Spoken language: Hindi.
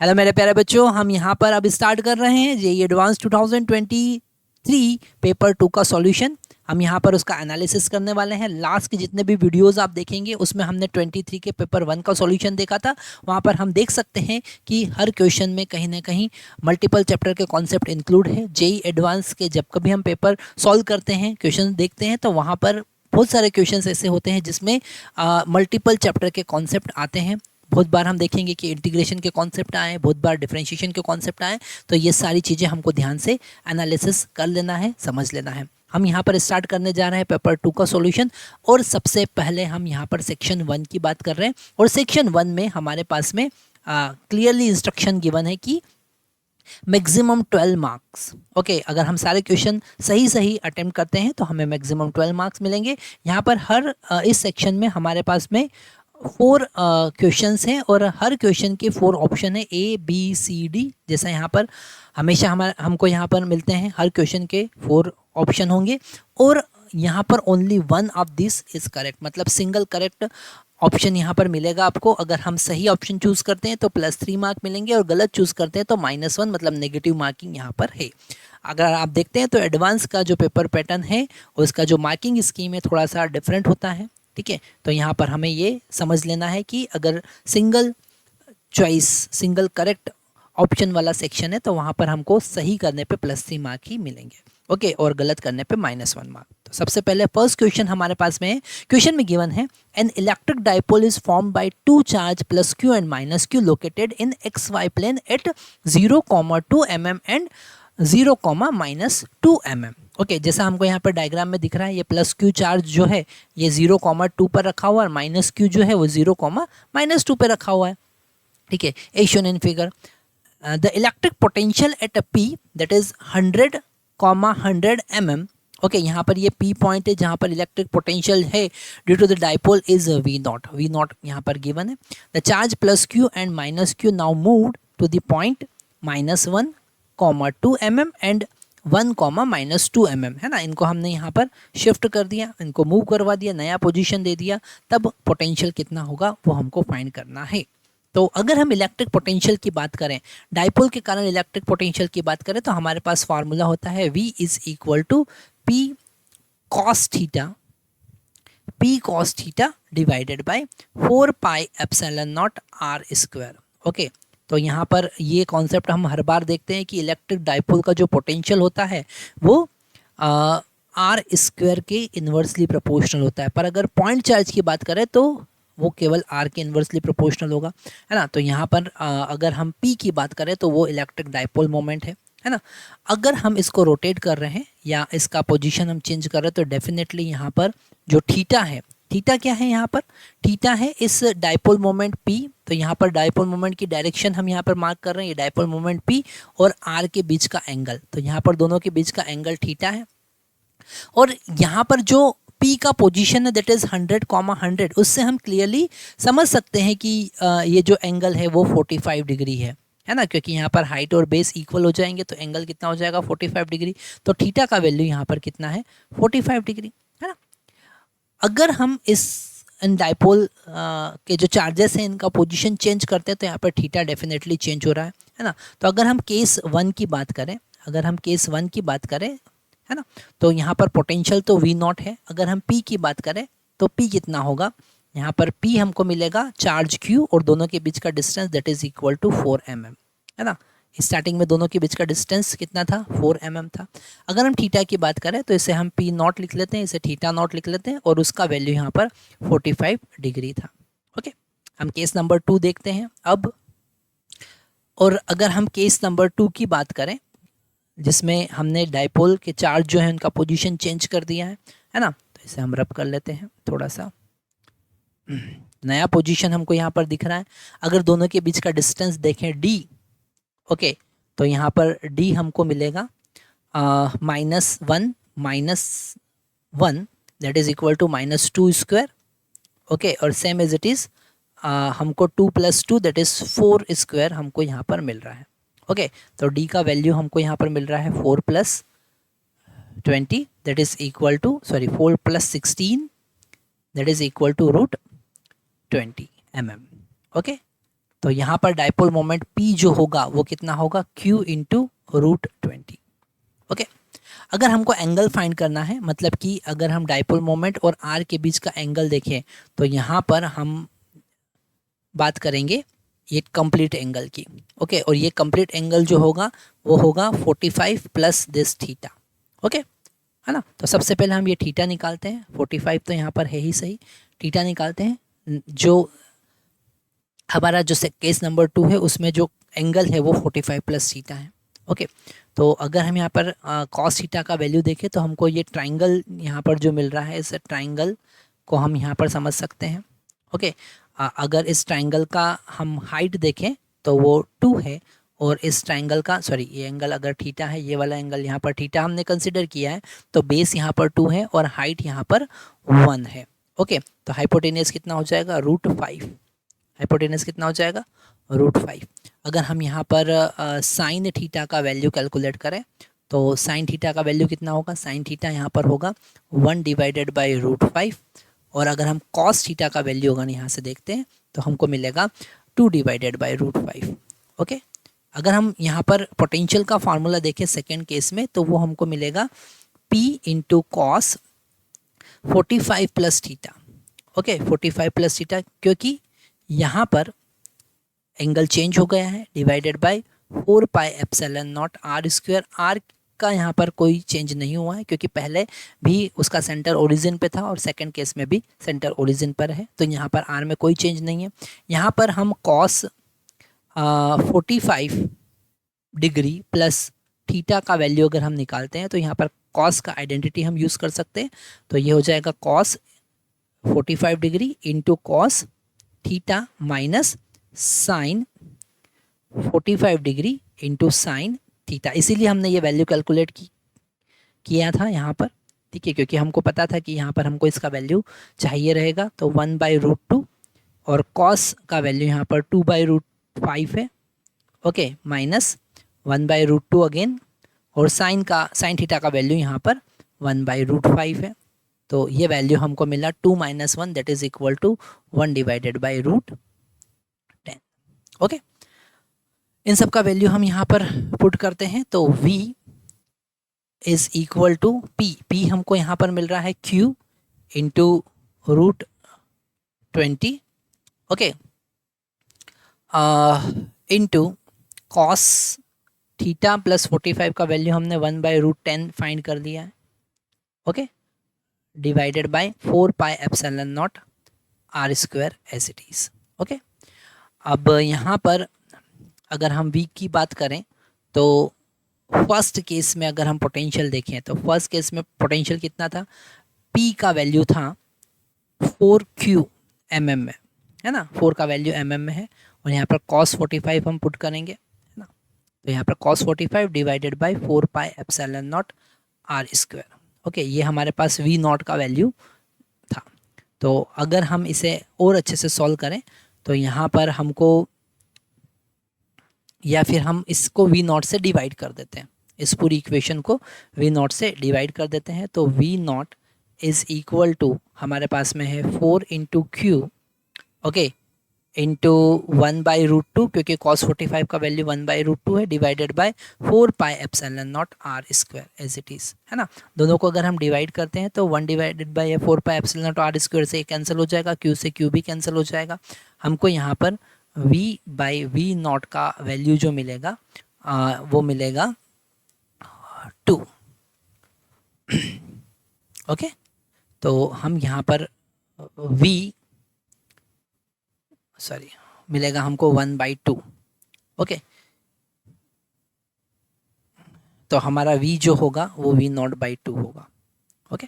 हेलो मेरे प्यारे बच्चों, हम यहाँ पर अब स्टार्ट कर रहे हैं जेईई एडवांस 2023 पेपर 2 का सॉल्यूशन। हम यहाँ पर उसका एनालिसिस करने वाले हैं। लास्ट के जितने भी वीडियोस आप देखेंगे उसमें हमने 23 के पेपर 1 का सॉल्यूशन देखा था। वहाँ पर हम देख सकते हैं कि हर क्वेश्चन में कहीं ना कहीं मल्टीपल चैप्टर के कॉन्सेप्ट इंक्लूड है। जेईई एडवांस के जब कभी हम पेपर सॉल्व करते हैं, क्वेश्चन देखते हैं, तो वहाँ पर बहुत सारे क्वेश्चंस ऐसे होते हैं जिसमें मल्टीपल चैप्टर के कॉन्सेप्ट आते हैं। बहुत बार हम देखेंगे कि इंटीग्रेशन के कॉन्सेप्ट आए, बहुत बार डिफरेंशिएशन के कॉन्सेप्ट आए। तो ये सारी चीज़ें हमको ध्यान से एनालिसिस कर लेना है, समझ लेना है। हम यहाँ पर स्टार्ट करने जा रहे हैं पेपर 2 का सॉल्यूशन। और सबसे पहले हम यहाँ पर सेक्शन 1 की बात कर रहे हैं। और सेक्शन 1 में हमारे पास में क्लियरली इंस्ट्रक्शन गिवन है कि मैक्सिमम 12 मार्क्स। ओके, अगर हम सारे क्वेश्चन सही अटेम्प्ट करते हैं तो हमें मैक्सिमम 12 मार्क्स मिलेंगे। यहाँ पर हर इस सेक्शन में हमारे पास में 4 क्वेश्चंस हैं और हर क्वेश्चन के 4 ऑप्शन है, A B C D। जैसा यहाँ पर हमेशा हमको यहाँ पर मिलते हैं, हर क्वेश्चन के 4 ऑप्शन होंगे और यहाँ पर only 1 of this is correct, मतलब सिंगल करेक्ट ऑप्शन यहाँ पर मिलेगा आपको। अगर हम सही ऑप्शन चूज़ करते हैं तो +3 मार्क मिलेंगे और गलत चूज़ करते हैं तो -1, मतलब नेगेटिव मार्किंग यहाँ पर है। अगर आप देखते हैं तो एडवांस का जो पेपर पैटर्न है उसका जो मार्किंग स्कीम है थोड़ा सा डिफरेंट होता है। ठीक है, तो यहाँ पर हमें ये समझ लेना है कि अगर single choice, single correct option वाला सेक्शन है तो वहाँ पर हमको सही करने पे +3 मार्क ही मिलेंगे। ओके, और गलत करने पे -1 मार्क। तो सबसे पहले फर्स्ट क्वेश्चन हमारे पास में है। क्वेश्चन में गिवन है an electric dipole is form by 2 charge +q and -q located in XY plane at 0,2 mm and 0,-2 mm। Okay, जैसा हमको यहाँ पर डायग्राम में दिख रहा है, ये +q चार्ज जो है ये 0,2 पर रखा हुआ है और -q जो है वो 0,-2 पे रखा हुआ है। ठीक है, as shown in figure the electric potential at a P that is 100,100 mm। Okay, यहाँ पर ये P पॉइंट है जहाँ पर इलेक्ट्रिक पोटेंशियल है due to the dipole is V0 यहाँ पर गिवन है। The charge +q and -q now move to the point -1,2 mm and 1,-2 mm, है ना। इनको हमने यहाँ पर शिफ्ट कर दिया, इनको मूव करवा दिया, नया पोजीशन दे दिया, तब पोटेंशियल कितना होगा वो हमको फाइंड करना है। तो अगर हम इलेक्ट्रिक पोटेंशियल की बात करें, डाइपोल के कारण इलेक्ट्रिक पोटेंशियल की बात करें, तो हमारे पास फार्मूला होता है V is equal to P cos theta divided by 4πε0 r²। Okay, तो यहाँ पर ये कॉन्सेप्ट हम हर बार देखते हैं कि इलेक्ट्रिक डाइपोल का जो पोटेंशियल होता है वो r² के इन्वर्सली प्रोपोर्शनल होता है। पर अगर पॉइंट चार्ज की बात करें तो वो केवल r के इन्वर्सली प्रोपोर्शनल होगा, है ना। तो यहाँ पर अगर हम P की बात करें तो वो इलेक्ट्रिक डाइपोल मोमेंट है ना। अगर हम इसको रोटेट कर रहे हैं या इसका पोजीशन हम चेंज कर रहे हैं तो डेफिनेटली यहाँ पर जो थीटा है, थीटा क्या है यहाँ पर, थीटा है इस डाइपोल मोमेंट P। तो यहाँ पर डाइपोल मोमेंट की डायरेक्शन हम यहाँ पर मार्क कर रहे हैं, ये डाइपोल मोमेंट P और r के बीच का एंगल, तो यहाँ पर दोनों के बीच का एंगल थीटा है। और यहाँ पर जो P का पोजीशन है दैट इज 100,100, उससे हम क्लियरली समझ सकते हैं कि ये जो एंगल है वो 45 डिग्री है ना, क्योंकि यहाँ पर हाइट और बेस इक्वल हो जाएंगे तो एंगल कितना हो जाएगा 45 डिग्री। तो थीटा का वैल्यू यहाँ पर कितना है 45 डिग्री, है ना। अगर हम इन डाइपोल के जो चार्जेस हैं इनका पोजीशन चेंज करते हैं तो यहाँ पर थीटा डेफिनेटली चेंज हो रहा है ना। तो अगर हम केस 1 की बात करें, है ना, तो यहाँ पर पोटेंशियल तो V0 है। अगर हम P की बात करें तो P कितना होगा, यहाँ पर P हमको मिलेगा चार्ज Q और दोनों के बीच का distance that is equal to 4 mm, है ना। स्टार्टिंग में दोनों के बीच का डिस्टेंस कितना था, 4 mm था। अगर हम थीटा की बात करें तो इसे हम P0 लिख लेते हैं, इसे θ0 लिख लेते हैं और उसका वैल्यू यहाँ पर 45 डिग्री था। ओके, हम केस नंबर 2 देखते हैं अब। और अगर हम केस नंबर 2 की बात करें जिसमें हमने डाइपोल के चार्ज जो है उनका पोजीशन चेंज कर दिया है ना, तो इसे हम रब कर लेते हैं थोड़ा सा। नया पोजीशन हमको यहाँ पर दिख रहा है। अगर दोनों के बीच का डिस्टेंस देखें D, ओके, तो यहाँ पर D हमको मिलेगा -1 that is equal to -2²। Okay, और सेम एज इट इज़ हमको 2 + 2 दैट इज़ 4² हमको यहाँ पर मिल रहा है। ओके, तो D का वैल्यू हमको यहाँ पर मिल रहा है 4 + 20 that is equal to 4 + 16 that is equal to √20 mm। Okay, तो यहाँ पर डाइपोल मोमेंट P जो होगा वो कितना होगा, Q इंटू √20। ओके, अगर हमको एंगल फाइंड करना है, मतलब कि अगर हम डाइपोल मोमेंट और R के बीच का एंगल देखें तो यहाँ पर हम बात करेंगे ये कंप्लीट एंगल की। ओके, और ये कंप्लीट एंगल जो होगा वो होगा 45 प्लस दिस थीटा। ओके, है ना। तो सबसे पहले हम ये थीटा निकालते हैं, 45 तो यहाँ पर है ही सही, थीटा निकालते हैं। जो हमारा जो केस नंबर 2 है उसमें जो एंगल है वो 45 प्लस थीटा है। ओके, तो अगर हम यहाँ पर कॉस थीटा का वैल्यू देखें तो हमको ये ट्राइंगल यहाँ पर जो मिल रहा है, इस ट्राइंगल को हम यहाँ पर समझ सकते हैं। ओके, अगर इस ट्राइंगल का हम हाइट देखें तो वो 2 है, और इस ट्राइंगल का ये एंगल अगर थीटा है, ये वाला एंगल यहाँ पर थीटा हमने कंसिडर किया है, तो बेस यहाँ पर 2 है और हाइट यहाँ पर 1 है। ओके, तो हाइपोटेनियस कितना हो जाएगा, √5। हाइपोटेनस कितना हो जाएगा, √5। अगर हम यहाँ पर साइन थीटा का वैल्यू कैलकुलेट करें तो साइन थीटा का वैल्यू कितना होगा, साइन थीटा यहाँ पर होगा 1 डिवाइडेड बाई √5, और अगर हम कॉस थीटा का वैल्यू अगर यहाँ से देखते हैं तो हमको मिलेगा 2 डिवाइडेड बाई √5। ओके, अगर हम यहाँ पर पोटेंशियल का फार्मूला देखें सेकेंड केस में तो वो हमको मिलेगा P into cos 45 plus theta. Okay, 45 plus theta, क्योंकि यहाँ पर एंगल चेंज हो गया है, divided by 4 pi epsilon naught r square. R का यहाँ पर कोई चेंज नहीं हुआ है क्योंकि पहले भी उसका सेंटर ओरिजिन पे था और सेकंड केस में भी सेंटर ओरिजिन पर है, तो यहाँ पर आर में कोई चेंज नहीं है। यहाँ पर हम कॉस 45 डिग्री प्लस थीटा का वैल्यू अगर हम निकालते हैं तो यहाँ पर कॉस का आइडेंटिटी हम यूज़ कर सकते हैं, तो ये हो जाएगा cos 45 degree into cos theta minus sine 45 degree into sine theta. इसीलिए हमने ये वैल्यू कैलकुलेट किया था यहाँ पर, ठीक है, क्योंकि हमको पता था कि यहाँ पर हमको इसका वैल्यू चाहिए रहेगा। तो 1/√2 और कॉस का वैल्यू यहाँ पर 2/√5 है। ओके, माइनस 1/√2 अगेन, और साइन थीटा का वैल्यू यहाँ पर 1/√5 है। तो ये वैल्यू हमको मिला 2 - 1 that is equal to 1 divided by √10। Okay, इन सब का वैल्यू हम यहाँ पर पुट करते हैं तो V is equal to P हमको यहाँ पर मिल रहा है Q into √20। Okay, into cos theta plus 45 का वैल्यू हमने 1/√10 फाइंड कर लिया है। Okay, divided by 4 pi epsilon naught r square as it is. Okay, अब यहाँ पर अगर हम V की बात करें तो फर्स्ट केस में अगर हम पोटेंशियल देखें तो फर्स्ट केस में पोटेंशियल कितना था, P का वैल्यू था 4Q mm में, है ना, 4 का वैल्यू mm में है, और यहाँ पर cos 45 हम पुट करेंगे, है ना, तो यहाँ पर cos 45 divided by 4 pi epsilon naught r square. Okay, ये हमारे पास V नॉट का वैल्यू था। तो अगर हम इसे और अच्छे से सॉल्व करें तो यहाँ पर हमको, या फिर हम इसको V नॉट से डिवाइड कर देते हैं, इस पूरी इक्वेशन को V नॉट से डिवाइड कर देते हैं, तो V naught is equal to हमारे पास में है 4 इंटू क्यू, ओके, इंटू 1/√2, क्योंकि cos 45 का वैल्यू 1/√2 है, divided by 4 pi epsilon naught r square as it is, है ना। दोनों को अगर हम डिवाइड करते हैं तो 1 divided by 4 pi epsilon naught r square से कैंसिल हो जाएगा, Q से Q भी कैंसिल हो जाएगा। हमको यहाँ पर V नॉट का वैल्यू जो मिलेगा वो मिलेगा 2। ओके, तो हम यहाँ पर मिलेगा हमको 1/2। ओके, तो हमारा V जो होगा वो V0/2 होगा। ओके,